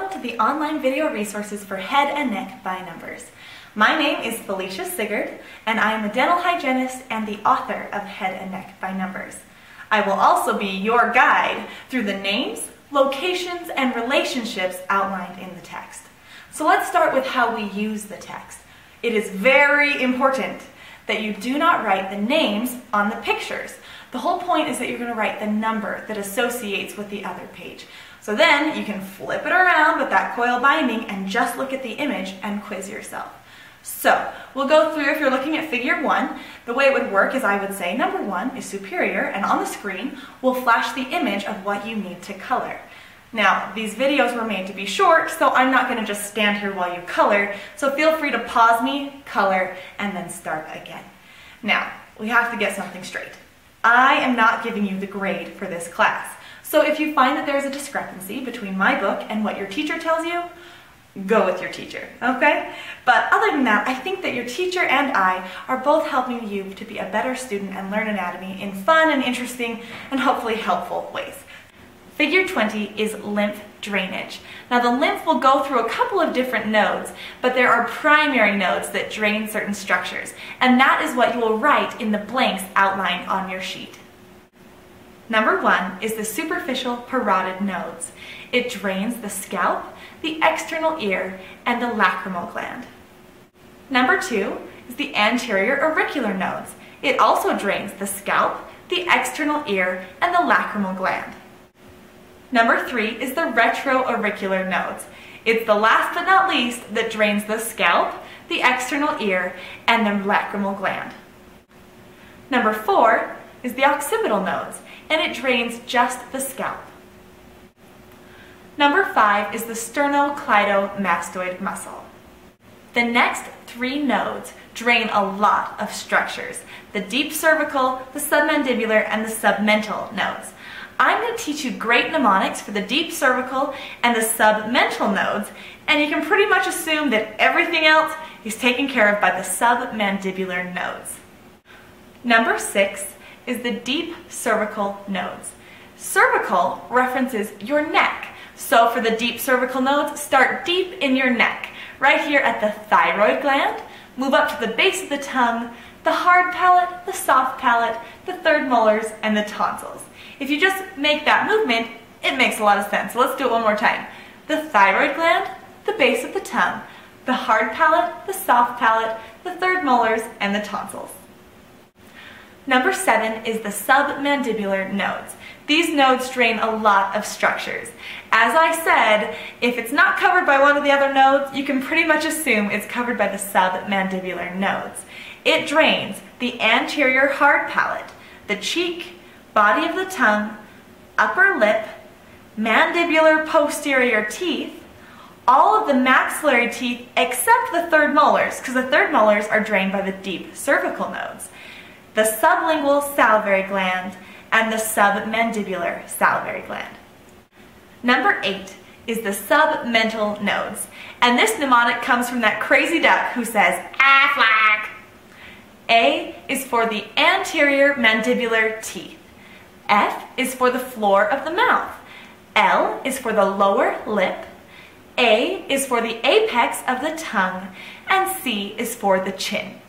Welcome to the online video resources for head and neck by numbers. My name is Felicia Sigurd, and I am a dental hygienist and the author of Head and Neck by Numbers. I will also be your guide through the names, locations, and relationships outlined in the text. So let's start with how we use the text. It is very important that you do not write the names on the pictures. The whole point is that you're going to write the number that associates with the other page. So then you can flip it around with that coil binding and just look at the image and quiz yourself. So we'll go through, if you're looking at figure 1, the way it would work is I would say number 1 is superior, and on the screen will flash the image of what you need to color. Now, these videos were made to be short, so I'm not going to just stand here while you color, so feel free to pause me, color, and then start again. Now, we have to get something straight. I am not giving you the grade for this class. So if you find that there's a discrepancy between my book and what your teacher tells you, go with your teacher, okay? But other than that, I think that your teacher and I are both helping you to be a better student and learn anatomy in fun and interesting and hopefully helpful ways. Figure 20 is lymph drainage. Now the lymph will go through a couple of different nodes, but there are primary nodes that drain certain structures, and that is what you will write in the blanks outlined on your sheet. Number 1 is the superficial parotid nodes. It drains the scalp, the external ear, and the lacrimal gland. Number 2 is the anterior auricular nodes. It also drains the scalp, the external ear, and the lacrimal gland. Number 3 is the retroauricular nodes. It's the last but not least that drains the scalp, the external ear, and the lacrimal gland. Number 4 is the occipital nodes, and it drains just the scalp. Number 5 is the sternocleidomastoid muscle. The next 3 nodes drain a lot of structures: the deep cervical, the submandibular, and the submental nodes. I'm going to teach you great mnemonics for the deep cervical and the submental nodes, and you can pretty much assume that everything else is taken care of by the submandibular nodes. Number 6 is the deep cervical nodes. Cervical references your neck. So for the deep cervical nodes, start deep in your neck, right here at the thyroid gland, move up to the base of the tongue, the hard palate, the soft palate, the third molars, and the tonsils. If you just make that movement, it makes a lot of sense. So let's do it one more time. The thyroid gland, the base of the tongue, the hard palate, the soft palate, the third molars, and the tonsils. Number 7 is the submandibular nodes. These nodes drain a lot of structures. As I said, if it's not covered by one of the other nodes, you can pretty much assume it's covered by the submandibular nodes. It drains the anterior hard palate, the cheek, body of the tongue, upper lip, mandibular posterior teeth, all of the maxillary teeth except the third molars, because the third molars are drained by the deep cervical nodes, the sublingual salivary gland, and the submandibular salivary gland. Number 8 is the submental nodes, and this mnemonic comes from that crazy duck who says, "Aflac." A is for the anterior mandibular teeth. F is for the floor of the mouth. L is for the lower lip. A is for the apex of the tongue, and C is for the chin.